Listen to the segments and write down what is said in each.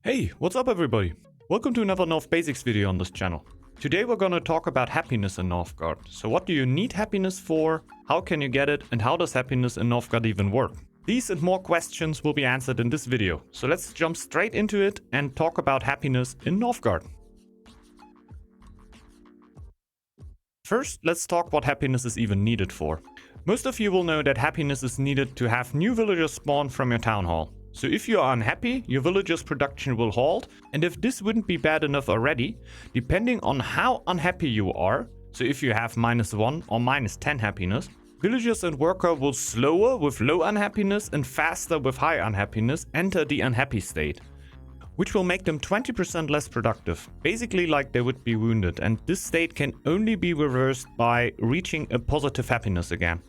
Hey, what's up everybody? Welcome to another Northbasics video on this channel. Today we're gonna talk about happiness in Northgard. So what do you need happiness for, how can you get it, and how does happiness in Northgard even work? These and more questions will be answered in this video. So let's jump straight into it and talk about happiness in Northgard. First, let's talk what happiness is even needed for. Most of you will know that happiness is needed to have new villagers spawn from your town hall. So if you are unhappy, your villagers' production will halt, and if this wouldn't be bad enough already, depending on how unhappy you are, so if you have -1 or -10 happiness, villagers and worker will slower with low unhappiness and faster with high unhappiness enter the unhappy state, which will make them 20% less productive, basically like they would be wounded, and this state can only be reversed by reaching a positive happiness again.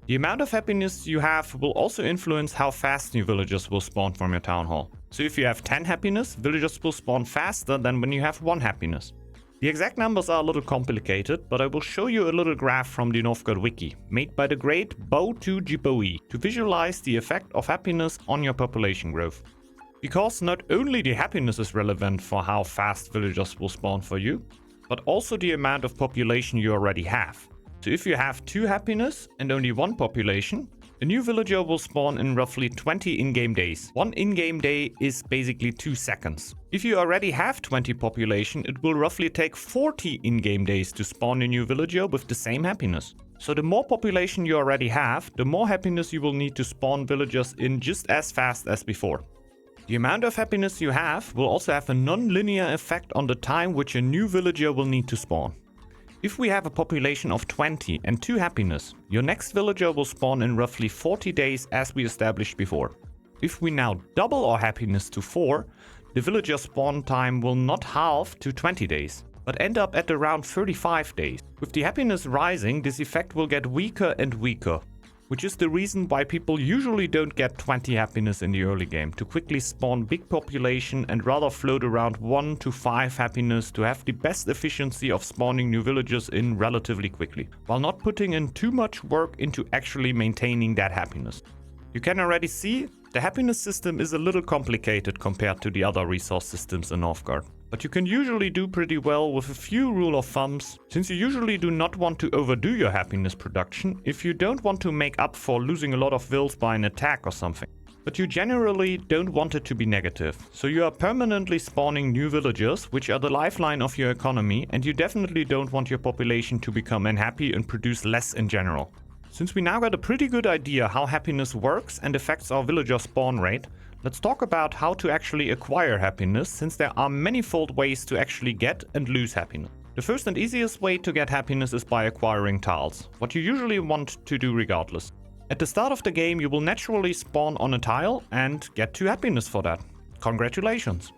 The amount of happiness you have will also influence how fast new villagers will spawn from your town hall. So if you have 10 happiness, villagers will spawn faster than when you have 1 happiness. The exact numbers are a little complicated, but I will show you a little graph from the Northgard wiki, made by the great Bo2Jiboe, to visualize the effect of happiness on your population growth. Because not only the happiness is relevant for how fast villagers will spawn for you, but also the amount of population you already have. So if you have 2 happiness and only 1 population, a new villager will spawn in roughly 20 in-game days. 1 in-game day is basically 2 seconds. If you already have 20 population, it will roughly take 40 in-game days to spawn a new villager with the same happiness. So the more population you already have, the more happiness you will need to spawn villagers in just as fast as before. The amount of happiness you have will also have a non-linear effect on the time which a new villager will need to spawn. If we have a population of 20 and 2 happiness, your next villager will spawn in roughly 40 days as we established before. If we now double our happiness to 4, the villager spawn time will not halve to 20 days, but end up at around 35 days. With the happiness rising, this effect will get weaker and weaker, which is the reason why people usually don't get 20 happiness in the early game, to quickly spawn big population and rather float around 1 to 5 happiness to have the best efficiency of spawning new villagers in relatively quickly, while not putting in too much work into actually maintaining that happiness. You can already see the happiness system is a little complicated compared to the other resource systems in Northgard. But you can usually do pretty well with a few rule of thumbs, since you usually do not want to overdo your happiness production if you don't want to make up for losing a lot of vills by an attack or something. But you generally don't want it to be negative, so you are permanently spawning new villagers, which are the lifeline of your economy, and you definitely don't want your population to become unhappy and produce less in general. Since we now got a pretty good idea how happiness works and affects our villager spawn rate, let's talk about how to actually acquire happiness, since there are manifold ways to actually get and lose happiness. The first and easiest way to get happiness is by acquiring tiles, what you usually want to do regardless. At the start of the game, you will naturally spawn on a tile and get 2 happiness for that. Congratulations!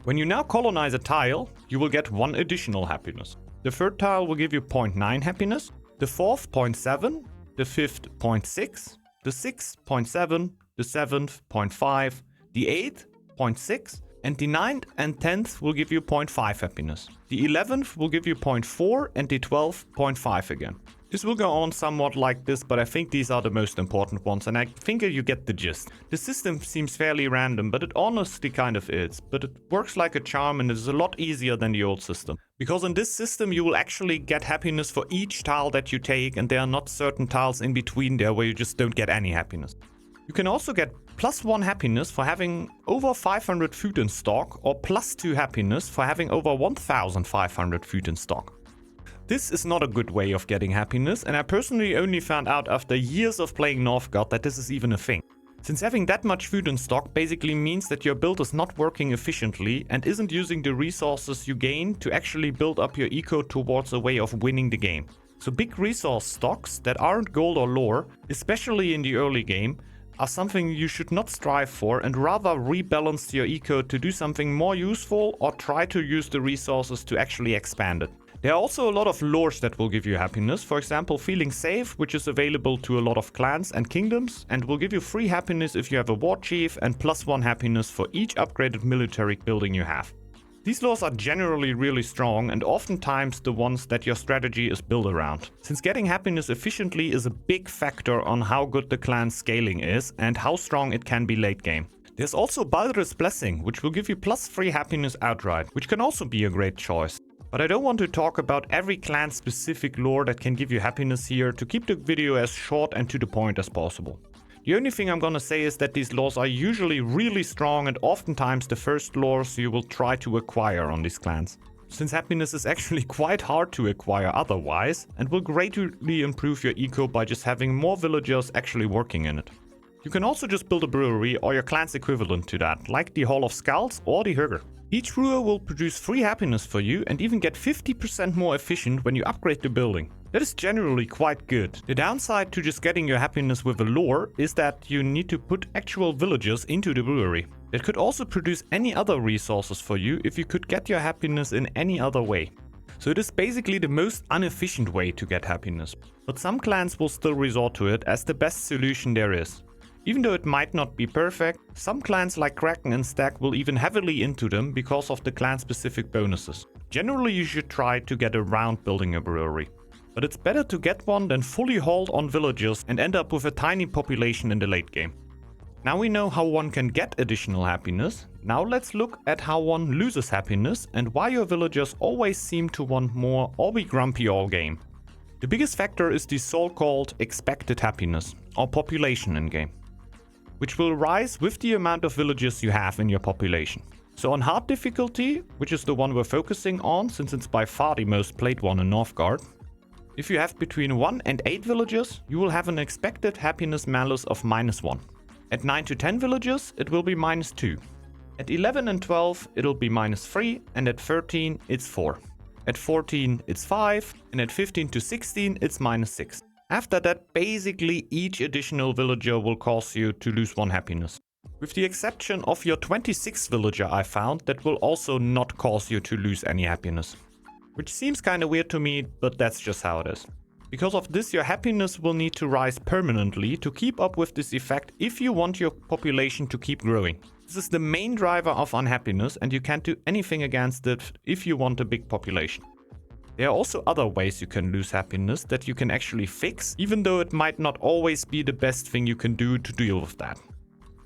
When you now colonize a tile, you will get 1 additional happiness. The 3rd tile will give you 0.9 happiness, the 4th 0.7, the 5th 0.6, the 6th 0.7, the 7th 0.5, the 8th 0.6, and the 9th and 10th will give you 0.5 happiness. The 11th will give you 0.4 and the 12th 0.5 again. This will go on somewhat like this, but I think these are the most important ones, and I think you get the gist. The system seems fairly random, but it honestly kind of is. But it works like a charm and it is a lot easier than the old system. Because in this system you will actually get happiness for each tile that you take, and there are not certain tiles in between there where you just don't get any happiness. You can also get +1 happiness for having over 500 food in stock, or +2 happiness for having over 1500 food in stock. This is not a good way of getting happiness, and I personally only found out after years of playing Northgard that this is even a thing. Since having that much food in stock basically means that your build is not working efficiently and isn't using the resources you gain to actually build up your eco towards a way of winning the game. So big resource stocks that aren't gold or lore, especially in the early game, are something you should not strive for, and rather rebalance your eco to do something more useful or try to use the resources to actually expand it. There are also a lot of lores that will give you happiness, for example feeling safe, which is available to a lot of clans and kingdoms, and will give you free happiness if you have a war chief, and +1 happiness for each upgraded military building you have. These laws are generally really strong and oftentimes the ones that your strategy is built around, since getting happiness efficiently is a big factor on how good the clan's scaling is and how strong it can be late game. There's also Baldur's Blessing, which will give you +3 happiness outright, which can also be a great choice. But I don't want to talk about every clan-specific lore that can give you happiness here to keep the video as short and to the point as possible. The only thing I'm gonna say is that these lores are usually really strong and oftentimes the first lores you will try to acquire on these clans, since happiness is actually quite hard to acquire otherwise and will greatly improve your eco by just having more villagers actually working in it. You can also just build a brewery or your clan's equivalent to that, like the Hall of Skulls or the Hugger. Each brewer will produce 3 happiness for you and even get 50% more efficient when you upgrade the building. That is generally quite good. The downside to just getting your happiness with a lore is that you need to put actual villagers into the brewery. That could also produce any other resources for you if you could get your happiness in any other way. So it is basically the most inefficient way to get happiness. But some clans will still resort to it as the best solution there is. Even though it might not be perfect, some clans like Kraken and Stag will even heavily into them because of the clan-specific bonuses. Generally you should try to get around building a brewery. But it's better to get one than fully hold on villagers and end up with a tiny population in the late game. Now we know how one can get additional happiness. Now let's look at how one loses happiness and why your villagers always seem to want more or be grumpy all game. The biggest factor is the so-called expected happiness, or population in game, which will rise with the amount of villagers you have in your population. So on hard difficulty, which is the one we're focusing on since it's by far the most played one in Northgard, if you have between 1 and 8 villagers, you will have an expected happiness malus of -1. At 9 to 10 villagers, it will be -2. At 11 and 12, it'll be -3, and at 13, it's 4. At 14, it's 5, and at 15 to 16, it's -6. After that, basically each additional villager will cause you to lose 1 happiness. With the exception of your 26th villager I found, that will also not cause you to lose any happiness. Which seems kinda weird to me, but that's just how it is. Because of this, your happiness will need to rise permanently to keep up with this effect if you want your population to keep growing. This is the main driver of unhappiness and you can't do anything against it if you want a big population. There are also other ways you can lose happiness that you can actually fix, even though it might not always be the best thing you can do to deal with that.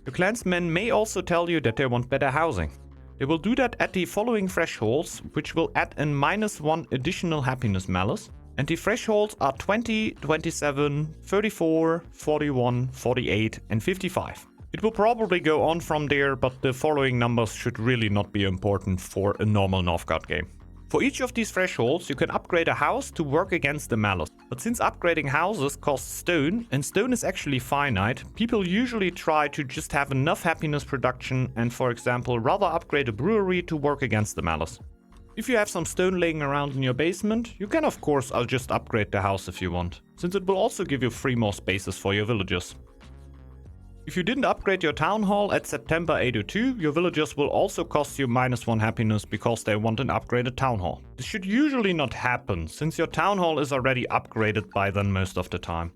Your clansmen may also tell you that they want better housing. They will do that at the following thresholds, which will add a -1 additional happiness malus. And the thresholds are 20, 27, 34, 41, 48 and 55. It will probably go on from there, but the following numbers should really not be important for a normal Northgard game. For each of these thresholds, you can upgrade a house to work against the malus. But since upgrading houses costs stone, and stone is actually finite, people usually try to just have enough happiness production and, for example, rather upgrade a brewery to work against the malus. If you have some stone laying around in your basement, you can of course just upgrade the house if you want, since it will also give you 3 more spaces for your villagers. If you didn't upgrade your town hall at September 802, your villagers will also cost you -1 happiness because they want an upgraded town hall. This should usually not happen, since your town hall is already upgraded by then most of the time.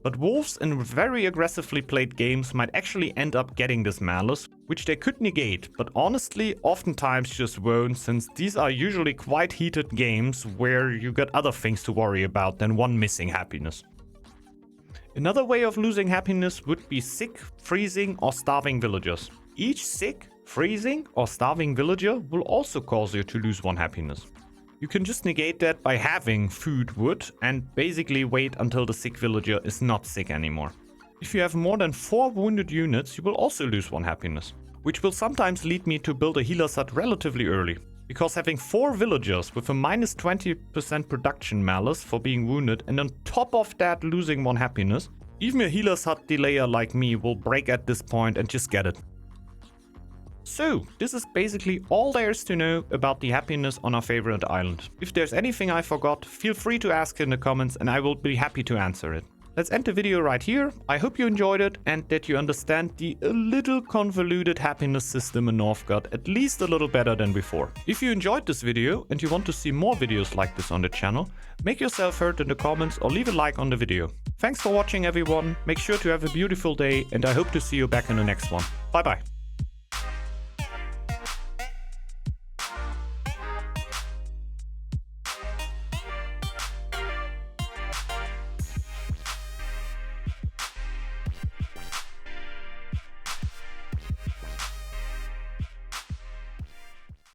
But wolves in very aggressively played games might actually end up getting this malus, which they could negate, but honestly oftentimes just won't, since these are usually quite heated games where you got other things to worry about than one missing happiness. Another way of losing happiness would be sick, freezing or starving villagers. Each sick, freezing or starving villager will also cause you to lose 1 happiness. You can just negate that by having food wood and basically wait until the sick villager is not sick anymore. If you have more than 4 wounded units, you will also lose 1 happiness, which will sometimes lead me to build a healer's hut relatively early. Because having 4 villagers with a -20% production malus for being wounded and on top of that losing 1 happiness, even a healer's hut delayer like me will break at this point and just get it. So, this is basically all there is to know about the happiness on our favorite island. If there's anything I forgot, feel free to ask in the comments and I will be happy to answer it. Let's end the video right here. I hope you enjoyed it and that you understand the a little convoluted happiness system in Northgard at least a little better than before. If you enjoyed this video and you want to see more videos like this on the channel, make yourself heard in the comments or leave a like on the video. Thanks for watching everyone, make sure to have a beautiful day and I hope to see you back in the next one. Bye bye.